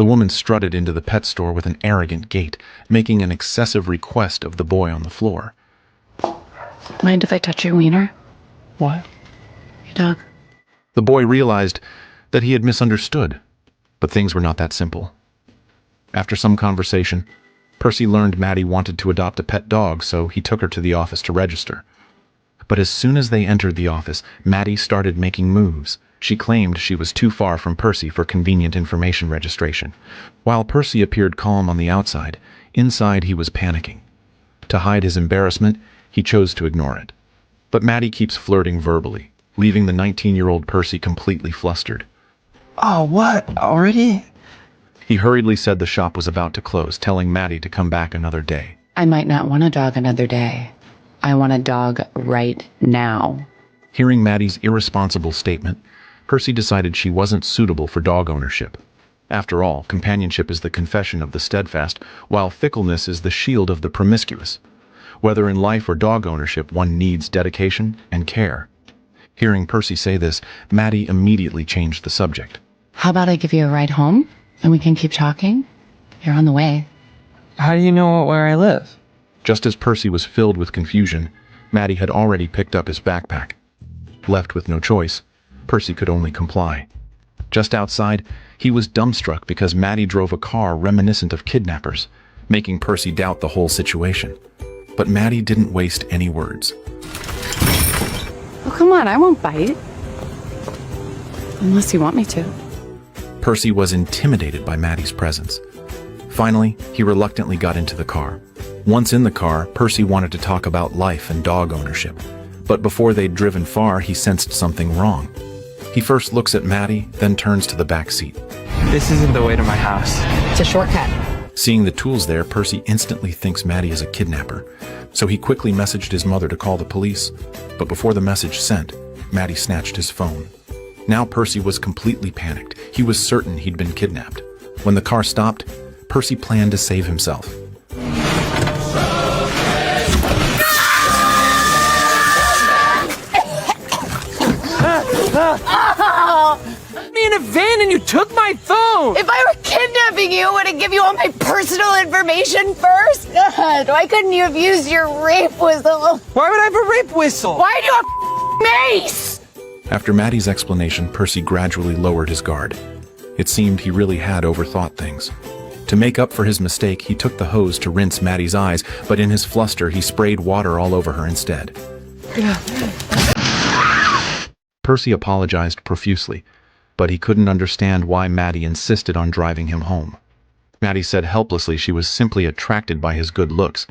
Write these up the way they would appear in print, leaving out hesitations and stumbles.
The woman strutted into the pet store with an arrogant gait, making an excessive request of the boy on the floor. Mind if I touch your wiener? What? Your dog. The boy realized that he had misunderstood, but things were not that simple. After some conversation, Percy learned Maddie wanted to adopt a pet dog, so he took her to the office to register. But as soon as they entered the office, Maddie started making moves. She claimed she was too far from Percy for convenient information registration. While Percy appeared calm on the outside, inside he was panicking. To hide his embarrassment, he chose to ignore it. But Maddie keeps flirting verbally, leaving the 19-year-old Percy completely flustered. Oh, what? Already? He hurriedly said the shop was about to close, telling Maddie to come back another day. I might not want a dog another day. I want a dog right now. Hearing Maddie's irresponsible statement, Percy decided she wasn't suitable for dog ownership. After all, companionship is the confession of the steadfast, while fickleness is the shield of the promiscuous. Whether in life or dog ownership, one needs dedication and care. Hearing Percy say this, Maddie immediately changed the subject. How about I give you a ride home, and we can keep talking? You're on the way. How do you know where I live? Just as Percy was filled with confusion, Maddie had already picked up his backpack. Left with no choice, Percy could only comply. Just outside, he was dumbstruck because Maddie drove a car reminiscent of kidnappers, making Percy doubt the whole situation. But Maddie didn't waste any words. Oh, come on, I won't bite. Unless you want me to. Percy was intimidated by Maddie's presence. Finally, he reluctantly got into the car. Once in the car, Percy wanted to talk about life and dog ownership. But before they'd driven far, he sensed something wrong. He first looks at Maddie, then turns to the back seat. This isn't the way to my house. It's a shortcut. Seeing the tools there, Percy instantly thinks Maddie is a kidnapper. So he quickly messaged his mother to call the police. But before the message sent, Maddie snatched his phone. Now Percy was completely panicked. He was certain he'd been kidnapped. When the car stopped, Percy planned to save himself. Me in a van and you took my phone! If I were kidnapping you, would it give you all my personal information first? God, why couldn't you have used your rape whistle? Why would I have a rape whistle? Why do you have mace? After Maddie's explanation, Percy gradually lowered his guard. It seemed he really had overthought things. To make up for his mistake, he took the hose to rinse Maddie's eyes, but in his fluster, he sprayed water all over her instead. Percy apologized profusely, but he couldn't understand why Maddie insisted on driving him home. Maddie said helplessly she was simply attracted by his good looks.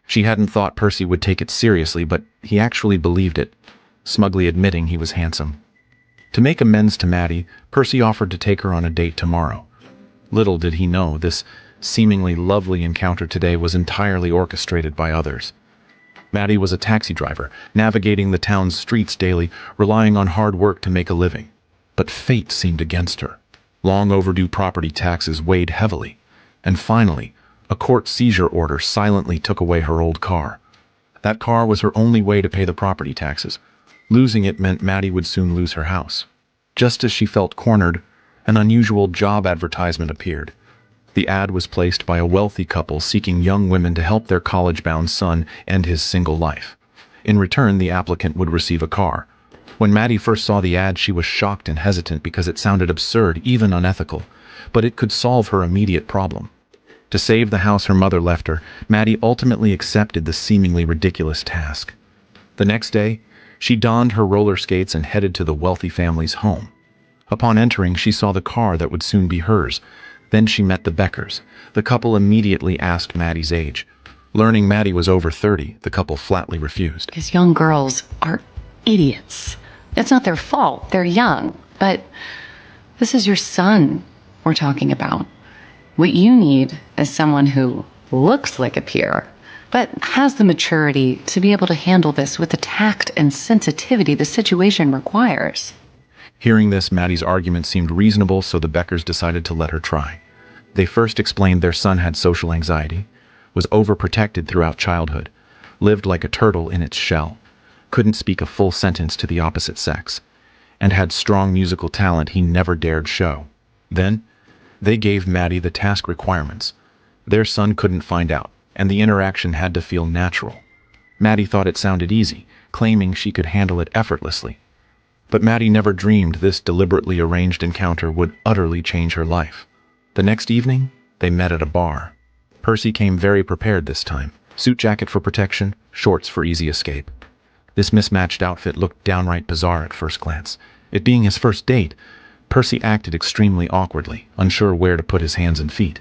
She hadn't thought Percy would take it seriously, but he actually believed it, smugly admitting he was handsome. To make amends to Maddie, Percy offered to take her on a date tomorrow. Little did he know this seemingly lovely encounter today was entirely orchestrated by others. Maddie was a taxi driver, navigating the town's streets daily, relying on hard work to make a living. But fate seemed against her. Long overdue property taxes weighed heavily. And finally, a court seizure order silently took away her old car. That car was her only way to pay the property taxes. Losing it meant Maddie would soon lose her house. Just as she felt cornered, an unusual job advertisement appeared. The ad was placed by a wealthy couple seeking young women to help their college-bound son end his single life. In return, the applicant would receive a car. When Maddie first saw the ad, she was shocked and hesitant because it sounded absurd, even unethical, but it could solve her immediate problem. To save the house her mother left her, Maddie ultimately accepted the seemingly ridiculous task. The next day, she donned her roller skates and headed to the wealthy family's home. Upon entering, she saw the car that would soon be hers. Then she met the Beckers. The couple immediately asked Maddie's age. Learning Maddie was over 30, the couple flatly refused. Because young girls are idiots. It's not their fault. They're young. But this is your son we're talking about. What you need is someone who looks like a peer, but has the maturity to be able to handle this with the tact and sensitivity the situation requires. Hearing this, Maddie's argument seemed reasonable, so the Beckers decided to let her try. They first explained their son had social anxiety, was overprotected throughout childhood, lived like a turtle in its shell, couldn't speak a full sentence to the opposite sex, and had strong musical talent he never dared show. Then, They gave Maddie the task requirements. Their son couldn't find out, and the interaction had to feel natural. Maddie thought it sounded easy, claiming she could handle it effortlessly. But Maddie never dreamed this deliberately arranged encounter would utterly change her life. The next evening, they met at a bar. Percy came very prepared this time. Suit jacket for protection, shorts for easy escape. This mismatched outfit looked downright bizarre at first glance. It being his first date, Percy acted extremely awkwardly, unsure where to put his hands and feet.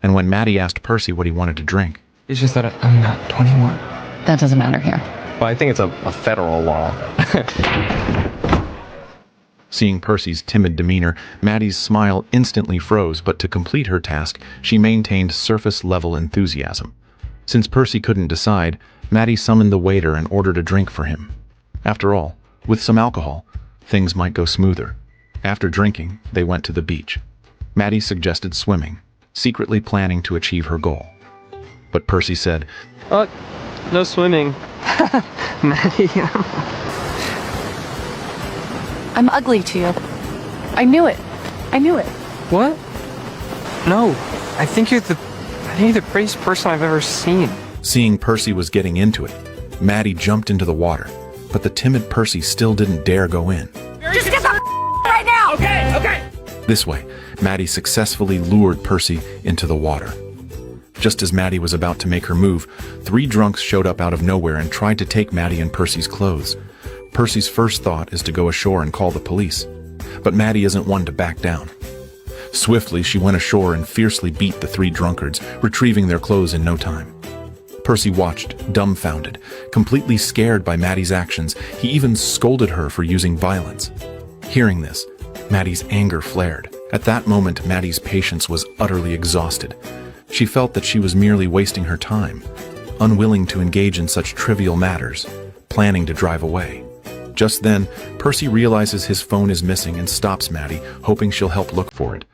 And when Maddie asked Percy what he wanted to drink, It's just that I'm not 21. That doesn't matter here. Well, I think it's a federal law. seeing Percy's timid demeanor, Maddie's smile instantly froze, but to complete her task, she maintained surface-level enthusiasm. Since Percy couldn't decide, Maddie summoned the waiter and ordered a drink for him. After all, with some alcohol, things might go smoother. After drinking, they went to the beach. Maddie suggested swimming, secretly planning to achieve her goal. But Percy said, No swimming. Maddie. I'm ugly to you. I knew it. I knew it. What? No. I think you're the prettiest person I've ever seen. Seeing Percy was getting into it, Maddie jumped into the water, but the timid Percy still didn't dare go in. Just get the right now! Okay. This way, Maddie successfully lured Percy into the water. Just as Maddie was about to make her move, 3 drunks showed up out of nowhere and tried to take Maddie and Percy's clothes. Percy's first thought is to go ashore and call the police, but Maddie isn't one to back down. Swiftly, she went ashore and fiercely beat the 3 drunkards, retrieving their clothes in no time. Percy watched, dumbfounded, completely scared by Maddie's actions. He even scolded her for using violence. Hearing this, Maddie's anger flared. At that moment, Maddie's patience was utterly exhausted. She felt that she was merely wasting her time, unwilling to engage in such trivial matters, planning to drive away. Just then, Percy realizes his phone is missing and stops Maddie, hoping she'll help look for it.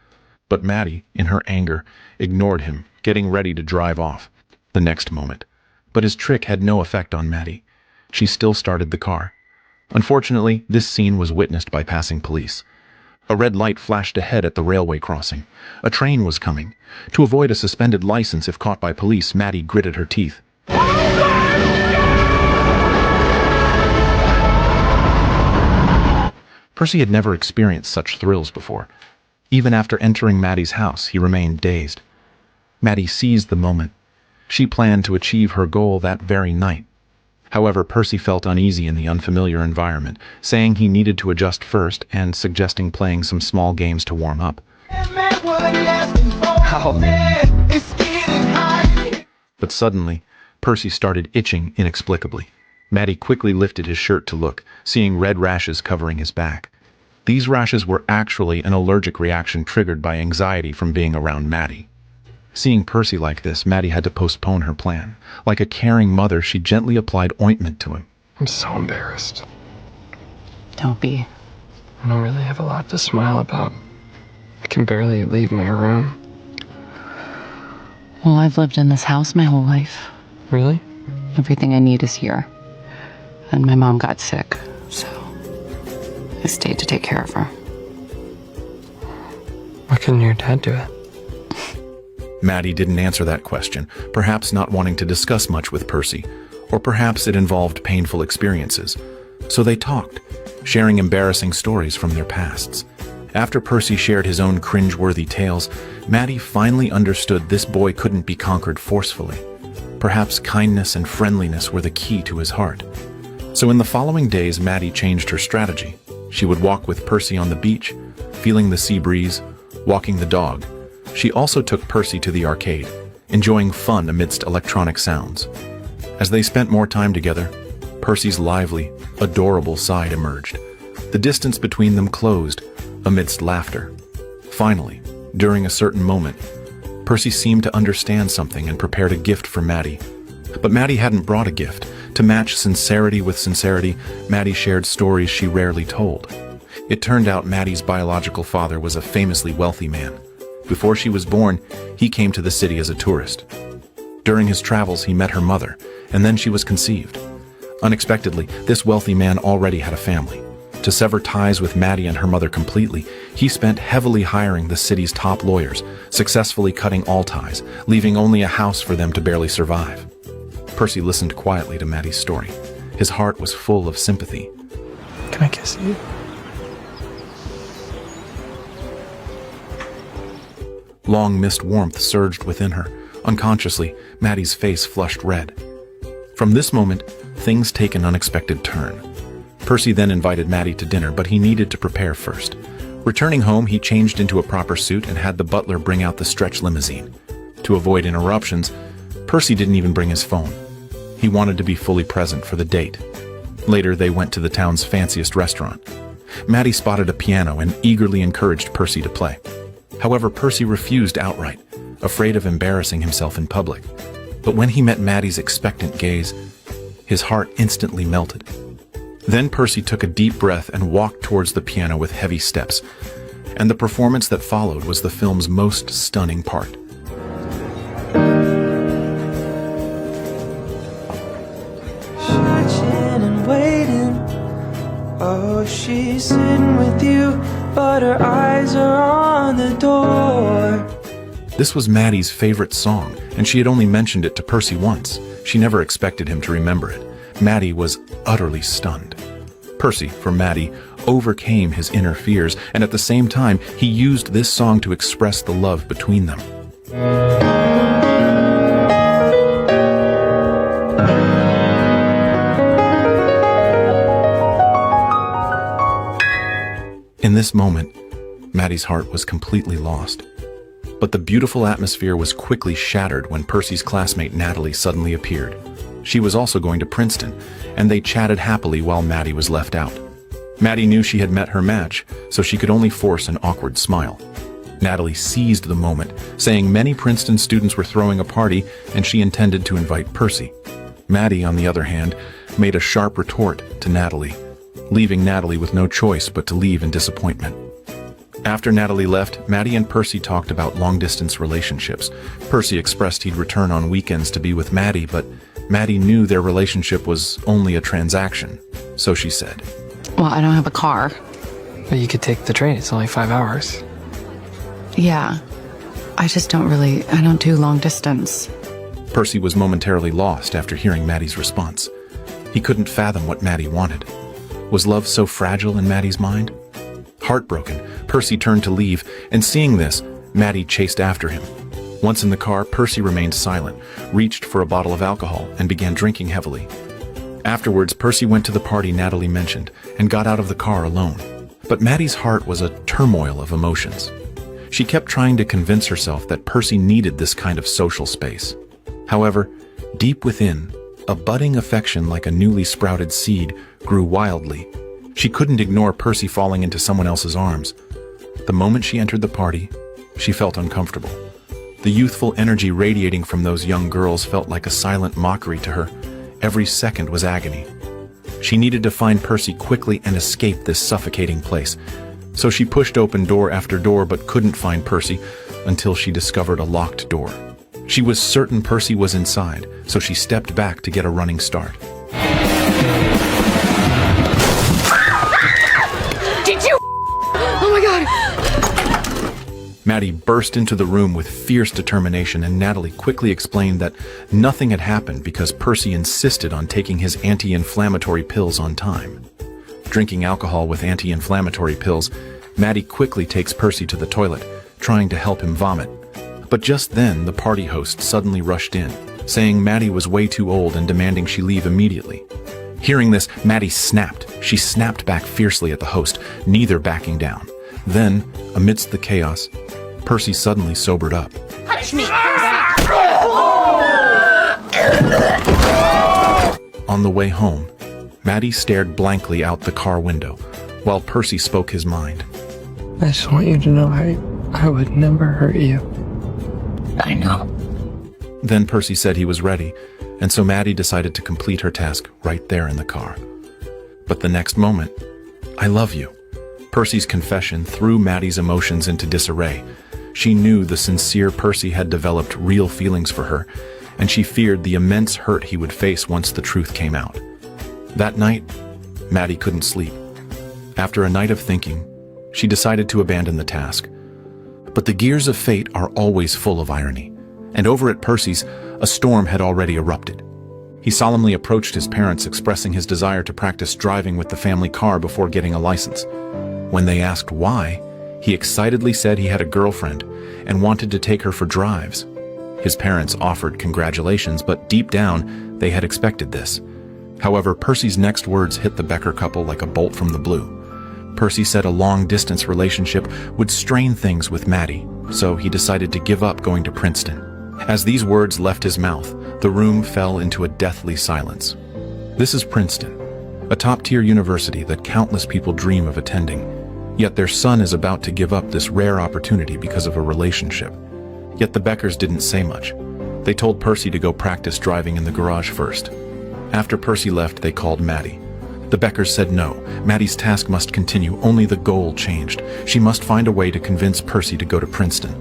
But Maddie, in her anger, ignored him, getting ready to drive off the next moment. But his trick had no effect on Maddie. She still started the car. Unfortunately, this scene was witnessed by passing police. A red light flashed ahead at the railway crossing. A train was coming. To avoid a suspended license if caught by police, Maddie gritted her teeth. Percy had never experienced such thrills before. Even after entering Maddie's house, he remained dazed. Maddie seized the moment. She planned to achieve her goal that very night. However, Percy felt uneasy in the unfamiliar environment, saying he needed to adjust first and suggesting playing some small games to warm up. But suddenly, Percy started itching inexplicably. Maddie quickly lifted his shirt to look, seeing red rashes covering his back. These rashes were actually an allergic reaction triggered by anxiety from being around Maddie. Seeing Percy like this, Maddie had to postpone her plan. Like a caring mother, she gently applied ointment to him. I'm so embarrassed. Don't be. I don't really have a lot to smile about. I can barely leave my room. Well, I've lived in this house my whole life. Really? Everything I need is here. And my mom got sick, so I stayed to take care of her. Why couldn't your dad do it? Maddie didn't answer that question, perhaps not wanting to discuss much with Percy, or perhaps it involved painful experiences. So they talked, sharing embarrassing stories from their pasts. After Percy shared his own cringe-worthy tales, Maddie finally understood this boy couldn't be conquered forcefully. Perhaps kindness and friendliness were the key to his heart. So in the following days, Maddie changed her strategy. She would walk with Percy on the beach, feeling the sea breeze, walking the dog. She also took Percy to the arcade, enjoying fun amidst electronic sounds. As they spent more time together, Percy's lively, adorable side emerged. The distance between them closed amidst laughter. Finally, during a certain moment, Percy seemed to understand something and prepared a gift for Maddie. But Maddie hadn't brought a gift. To match sincerity with sincerity, Maddie shared stories she rarely told. It turned out Maddie's biological father was a famously wealthy man. Before she was born, he came to the city as a tourist. During his travels, he met her mother, and then she was conceived. Unexpectedly, this wealthy man already had a family. To sever ties with Maddie and her mother completely, he spent heavily hiring the city's top lawyers, successfully cutting all ties, leaving only a house for them to barely survive. Percy listened quietly to Maddie's story. His heart was full of sympathy. Can I kiss you? Long mist warmth surged within her. Unconsciously, Maddie's face flushed red. From this moment, things take an unexpected turn. Percy then invited Maddie to dinner, but he needed to prepare first. Returning home, he changed into a proper suit and had the butler bring out the stretch limousine. To avoid interruptions, Percy didn't even bring his phone. He wanted to be fully present for the date. Later, they went to the town's fanciest restaurant. Maddie spotted a piano and eagerly encouraged Percy to play. However, Percy refused outright, afraid of embarrassing himself in public. But when he met Maddie's expectant gaze, his heart instantly melted. Then Percy took a deep breath and walked towards the piano with heavy steps. And the performance that followed was the film's most stunning part. Searching and waiting. Oh, she's sitting with you, but her eyes are on the door. This was Maddie's favorite song, and she had only mentioned it to Percy once. She never expected him to remember it. Maddie was utterly stunned. Percy, for Maddie, overcame his inner fears, and at the same time, he used this song to express the love between them. In this moment, Maddie's heart was completely lost. But the beautiful atmosphere was quickly shattered when Percy's classmate Natalie suddenly appeared. She was also going to Princeton, and they chatted happily while Maddie was left out. Maddie knew she had met her match, so she could only force an awkward smile. Natalie seized the moment, saying many Princeton students were throwing a party and she intended to invite Percy. Maddie, on the other hand, made a sharp retort to Natalie, leaving Natalie with no choice but to leave in disappointment. After Natalie left, Maddie and Percy talked about long-distance relationships. Percy expressed he'd return on weekends to be with Maddie, but Maddie knew their relationship was only a transaction, so she said, Well, I don't have a car. But you could take the train. It's only 5 hours. Yeah. I don't do long distance. Percy was momentarily lost after hearing Maddie's response. He couldn't fathom what Maddie wanted. Was love so fragile in Maddie's mind? Heartbroken, Percy turned to leave, and seeing this, Maddie chased after him. Once in the car, Percy remained silent, reached for a bottle of alcohol, and began drinking heavily. Afterwards, Percy went to the party Natalie mentioned and got out of the car alone. But Maddie's heart was a turmoil of emotions. She kept trying to convince herself that Percy needed this kind of social space. However, deep within, a budding affection like a newly sprouted seed grew wildly. She couldn't ignore Percy falling into someone else's arms. The moment she entered the party, she felt uncomfortable. The youthful energy radiating from those young girls felt like a silent mockery to her. Every second was agony. She needed to find Percy quickly and escape this suffocating place. So she pushed open door after door but couldn't find Percy until she discovered a locked door. She was certain Percy was inside, so she stepped back to get a running start. Did you? Oh my god. Maddie burst into the room with fierce determination, and Natalie quickly explained that nothing had happened because Percy insisted on taking his anti-inflammatory pills on time. Drinking alcohol with anti-inflammatory pills, Maddie quickly takes Percy to the toilet, trying to help him vomit. But just then, the party host suddenly rushed in, saying Maddie was way too old and demanding she leave immediately. Hearing this, Maddie snapped. She snapped back fiercely at the host, neither backing down. Then, amidst the chaos, Percy suddenly sobered up. Touch me. On the way home, Maddie stared blankly out the car window, while Percy spoke his mind. I just want you to know I would never hurt you. I know. Then Percy said he was ready, and so Maddie decided to complete her task right there in the car. But the next moment, I love you. Percy's confession threw Maddie's emotions into disarray. She knew the sincere Percy had developed real feelings for her, and she feared the immense hurt he would face once the truth came out. That night, Maddie couldn't sleep. After a night of thinking, she decided to abandon the task. But the gears of fate are always full of irony, and over at Percy's, a storm had already erupted. He solemnly approached his parents, expressing his desire to practice driving with the family car before getting a license. When they asked why, he excitedly said he had a girlfriend and wanted to take her for drives. His parents offered congratulations, but deep down, they had expected this. However, Percy's next words hit the Becker couple like a bolt from the blue. Percy said a long-distance relationship would strain things with Maddie, so he decided to give up going to Princeton. As these words left his mouth, the room fell into a deathly silence. This is Princeton, a top-tier university that countless people dream of attending. Yet their son is about to give up this rare opportunity because of a relationship. Yet the Beckers didn't say much. They told Percy to go practice driving in the garage first. After Percy left, they called Maddie. The Beckers said no, Maddie's task must continue, only the goal changed. She must find a way to convince Percy to go to Princeton.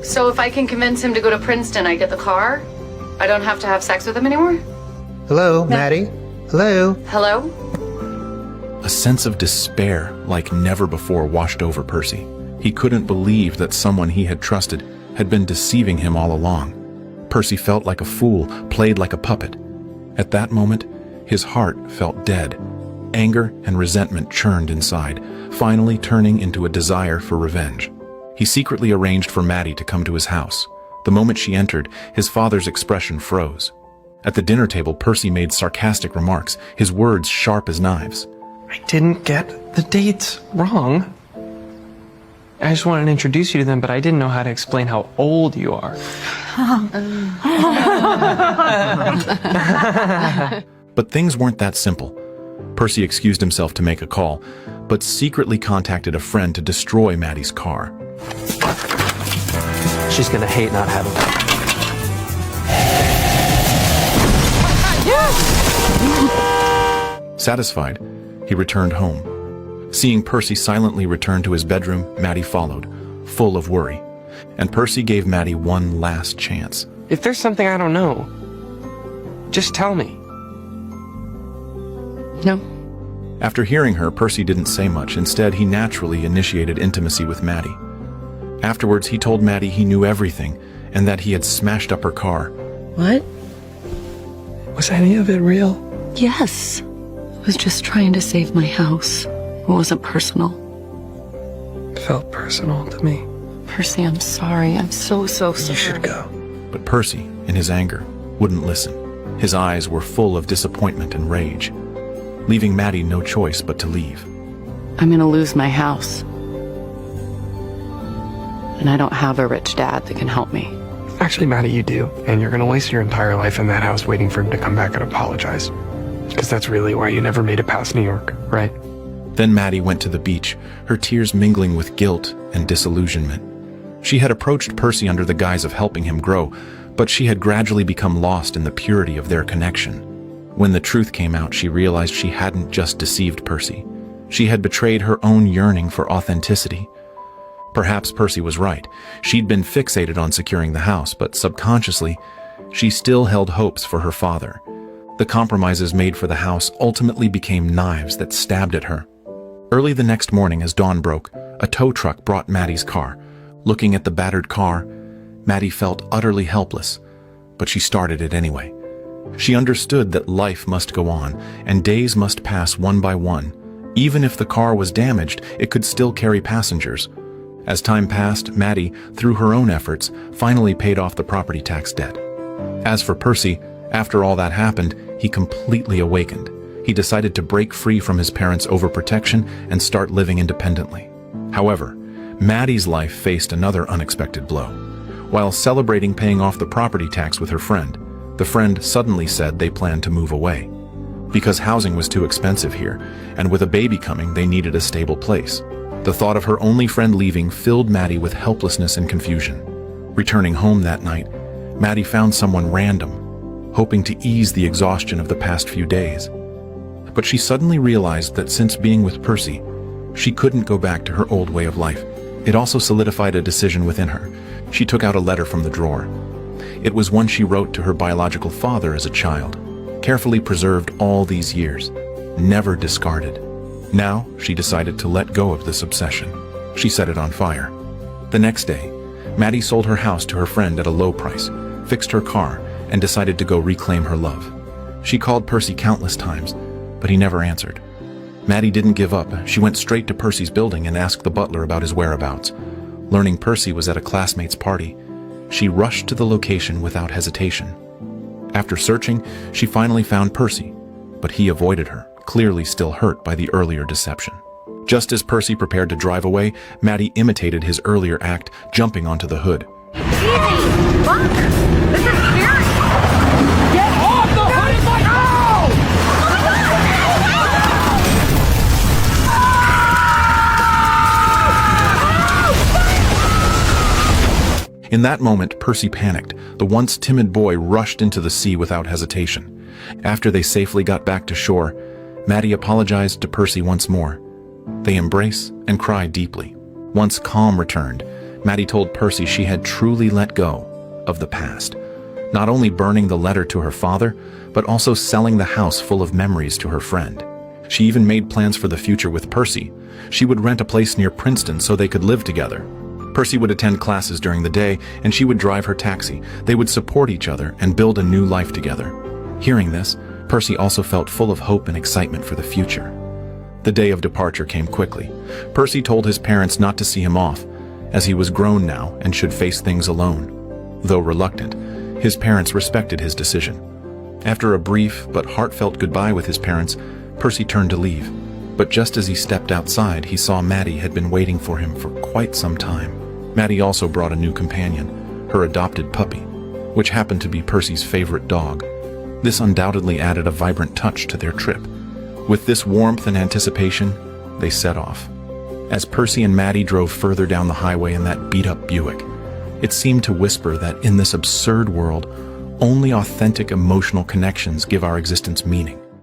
So if I can convince him to go to Princeton, I get the car? I don't have to have sex with him anymore? Hello, Maddie? Hello? Hello? A sense of despair like never before washed over Percy. He couldn't believe that someone he had trusted had been deceiving him all along. Percy felt like a fool, played like a puppet. At that moment, his heart felt dead. Anger and resentment churned inside, finally turning into a desire for revenge. He secretly arranged for Maddie to come to his house. The moment she entered, his father's expression froze. At the dinner table, Percy made sarcastic remarks, his words sharp as knives. I didn't get the dates wrong. I just wanted to introduce you to them, but I didn't know how to explain how old you are. But things weren't that simple. Percy excused himself to make a call, but secretly contacted a friend to destroy Maddie's car. She's gonna hate not having it. Satisfied, he returned home. Seeing Percy silently return to his bedroom, Maddie followed, full of worry. And Percy gave Maddie one last chance. If there's something I don't know, just tell me. No. After hearing her, Percy didn't say much. Instead, he naturally initiated intimacy with Maddie. Afterwards, he told Maddie he knew everything and that he had smashed up her car. What? Was any of it real? Yes. I was just trying to save my house. It wasn't personal. It felt personal to me. Percy, I'm sorry. I'm so sorry. You should go. But Percy, in his anger, wouldn't listen. His eyes were full of disappointment and rage, leaving Maddie no choice but to leave. I'm gonna lose my house. And I don't have a rich dad that can help me. Actually, Maddie, you do. And you're gonna waste your entire life in that house waiting for him to come back and apologize. Because that's really why you never made it past New York, right? Then Maddie went to the beach, her tears mingling with guilt and disillusionment. She had approached Percy under the guise of helping him grow, but she had gradually become lost in the purity of their connection. When the truth came out, she realized she hadn't just deceived Percy. She had betrayed her own yearning for authenticity. Perhaps Percy was right. She'd been fixated on securing the house, but subconsciously, she still held hopes for her father. The compromises made for the house ultimately became knives that stabbed at her. Early the next morning, as dawn broke, a tow truck brought Maddie's car. Looking at the battered car, Maddie felt utterly helpless, but she started it anyway. She understood that life must go on, and days must pass one by one. Even if the car was damaged, it could still carry passengers. As time passed, Maddie, through her own efforts, finally paid off the property tax debt. As for Percy, after all that happened, he completely awakened. He decided to break free from his parents' overprotection and start living independently. However, Maddie's life faced another unexpected blow. While celebrating paying off the property tax with her friend, the friend suddenly said they planned to move away. Because housing was too expensive here, and with a baby coming, they needed a stable place. The thought of her only friend leaving filled Maddie with helplessness and confusion. Returning home that night, Maddie found someone random, hoping to ease the exhaustion of the past few days. But she suddenly realized that since being with Percy, she couldn't go back to her old way of life. It also solidified a decision within her. She took out a letter from the drawer. It was one she wrote to her biological father as a child, carefully preserved all these years, never discarded. Now, she decided to let go of this obsession. She set it on fire. The next day, Maddie sold her house to her friend at a low price, fixed her car, and decided to go reclaim her love. She called Percy countless times, but he never answered. Maddie didn't give up. She went straight to Percy's building and asked the butler about his whereabouts. Learning Percy was at a classmate's party, she rushed to the location without hesitation. After searching, she finally found Percy, but he avoided her, clearly still hurt by the earlier deception. Just as Percy prepared to drive away, Maddie imitated his earlier act, jumping onto the hood. Easy! Look! This is scary! Get off the hood of my car! In that moment, Percy panicked. The once timid boy rushed into the sea without hesitation. After they safely got back to shore, Maddie apologized to Percy once more. They embrace and cry deeply. Once calm returned, Maddie told Percy she had truly let go of the past, not only burning the letter to her father, but also selling the house full of memories to her friend. She even made plans for the future with Percy. She would rent a place near Princeton so they could live together. Percy would attend classes during the day, and she would drive her taxi. They would support each other and build a new life together. Hearing this, Percy also felt full of hope and excitement for the future. The day of departure came quickly. Percy told his parents not to see him off, as he was grown now and should face things alone. Though reluctant, his parents respected his decision. After a brief but heartfelt goodbye with his parents, Percy turned to leave. But just as he stepped outside, he saw Maddie had been waiting for him for quite some time. Maddie also brought a new companion, her adopted puppy, which happened to be Percy's favorite dog. This undoubtedly added a vibrant touch to their trip. With this warmth and anticipation, they set off. As Percy and Maddie drove further down the highway in that beat-up Buick, it seemed to whisper that in this absurd world, only authentic emotional connections give our existence meaning.